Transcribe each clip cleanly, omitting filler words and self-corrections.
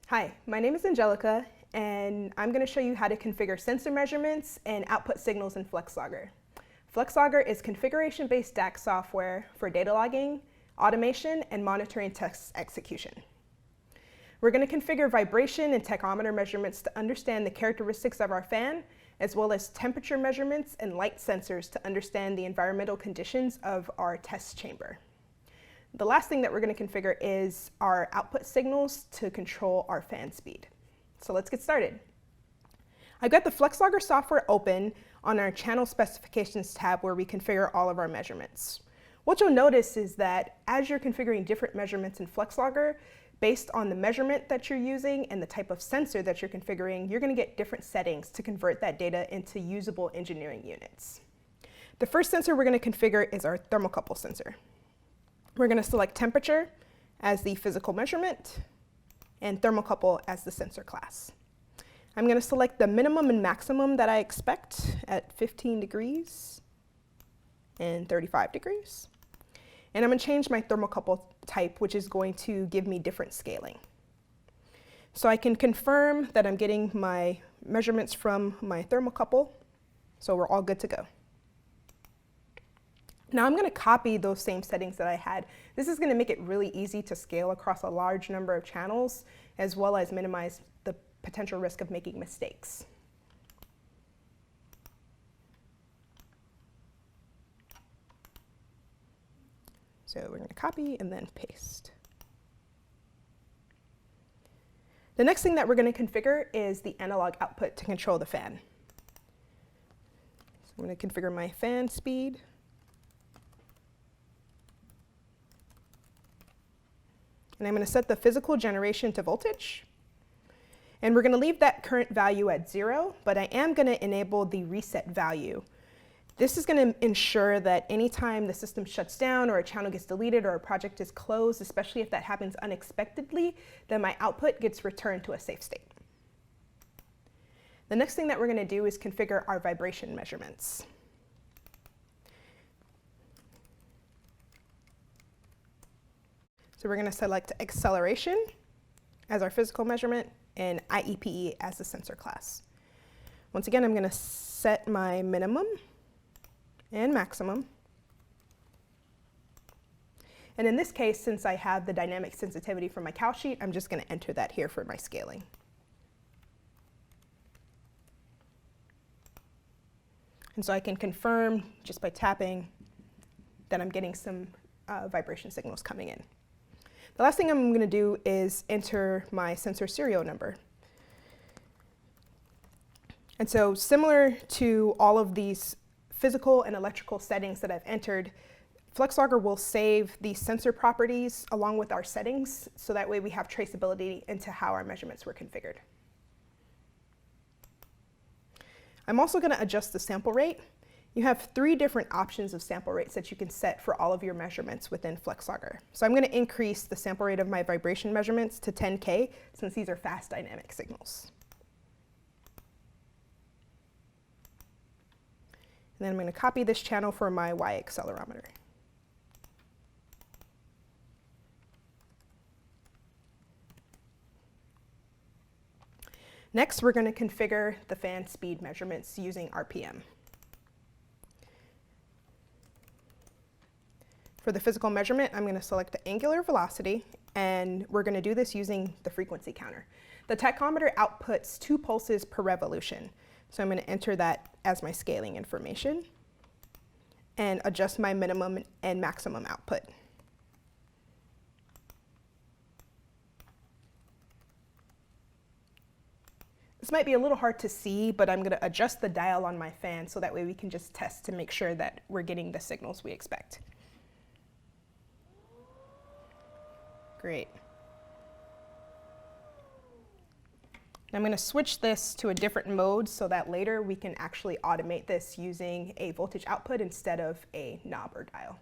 Hi, my name is Angelica, and I'm going to show you how to configure sensor measurements and output signals in FlexLogger. FlexLogger is configuration-based DAC software for data logging, automation, and monitoring test execution. We're going to configure vibration and tachometer measurements to understand the characteristics of our fan, as well as temperature measurements and light sensors to understand the environmental conditions of our test chamber. The last thing that we're going to configure is our output signals to control our fan speed. So let's get started. I've got the FlexLogger software open on our channel specifications tab where we configure all of our measurements. What you'll notice is that as you're configuring different measurements in FlexLogger, based on the measurement that you're using and the type of sensor that you're configuring, you're going to get different settings to convert that data into usable engineering units. The first sensor we're going to configure is our thermocouple sensor. We're going to select temperature as the physical measurement and thermocouple as the sensor class. I'm going to select the minimum and maximum that I expect at 15 degrees and 35 degrees. And I'm going to change my thermocouple type, which is going to give me different scaling. So I can confirm that I'm getting my measurements from my thermocouple, so we're all good to go. Now I'm going to copy those same settings that I had. This is going to make it really easy to scale across a large number of channels, as well as minimize the potential risk of making mistakes. So we're going to copy and then paste. The next thing that we're going to configure is the analog output to control the fan. So I'm going to configure my fan speed. And I'm going to set the physical generation to voltage. And we're going to leave that current value at 0, but I am going to enable the reset value. This is going to ensure that anytime the system shuts down or a channel gets deleted or a project is closed, especially if that happens unexpectedly, then my output gets returned to a safe state. The next thing that we're going to do is configure our vibration measurements. So we're going to select acceleration as our physical measurement and IEPE as the sensor class. Once again, I'm going to set my minimum and maximum. And in this case, since I have the dynamic sensitivity from my cal sheet, I'm just going to enter that here for my scaling. And so I can confirm just by tapping that I'm getting some vibration signals coming in. The last thing I'm going to do is enter my sensor serial number. And so similar to all of these physical and electrical settings that I've entered, FlexLogger will save these sensor properties along with our settings, so that way we have traceability into how our measurements were configured. I'm also going to adjust the sample rate. You have 3 different options of sample rates that you can set for all of your measurements within FlexLogger. So I'm going to increase the sample rate of my vibration measurements to 10K, since these are fast dynamic signals. And then I'm going to copy this channel for my Y accelerometer. Next, we're going to configure the fan speed measurements using RPM. For the physical measurement, I'm going to select the angular velocity, and we're going to do this using the frequency counter. The tachometer outputs 2 pulses per revolution, so I'm going to enter that as my scaling information and adjust my minimum and maximum output. This might be a little hard to see, but I'm going to adjust the dial on my fan so that way we can just test to make sure that we're getting the signals we expect. Great. I'm going to switch this to a different mode so that later we can actually automate this using a voltage output instead of a knob or dial.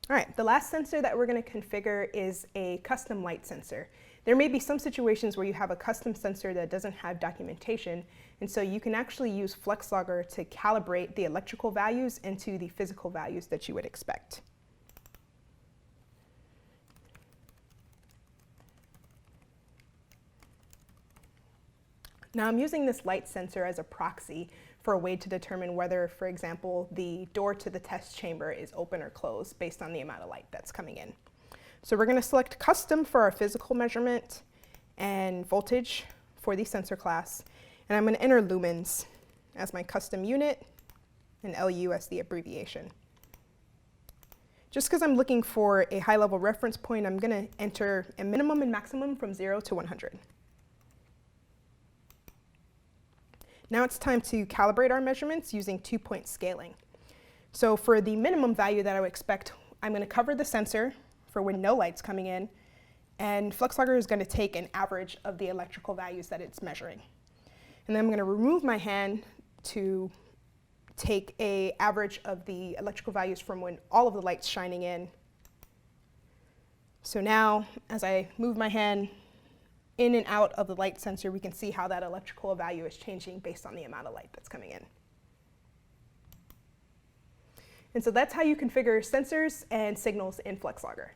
All right, the last sensor that we're going to configure is a custom light sensor. There may be some situations where you have a custom sensor that doesn't have documentation, and so you can actually use FlexLogger to calibrate the electrical values into the physical values that you would expect. Now I'm using this light sensor as a proxy for a way to determine whether, for example, the door to the test chamber is open or closed based on the amount of light that's coming in. So we're going to select custom for our physical measurement and voltage for the sensor class. And I'm going to enter lumens as my custom unit and LU as the abbreviation. Just because I'm looking for a high-level reference point, I'm going to enter a minimum and maximum from 0 to 100. Now it's time to calibrate our measurements using 2-point scaling. So for the minimum value that I would expect, I'm going to cover the sensor for when no light's coming in, and FlexLogger is going to take an average of the electrical values that it's measuring. And then I'm going to remove my hand to take an average of the electrical values from when all of the light's shining in. So now, as I move my hand in and out of the light sensor, we can see how that electrical value is changing based on the amount of light that's coming in. And so that's how you configure sensors and signals in FlexLogger.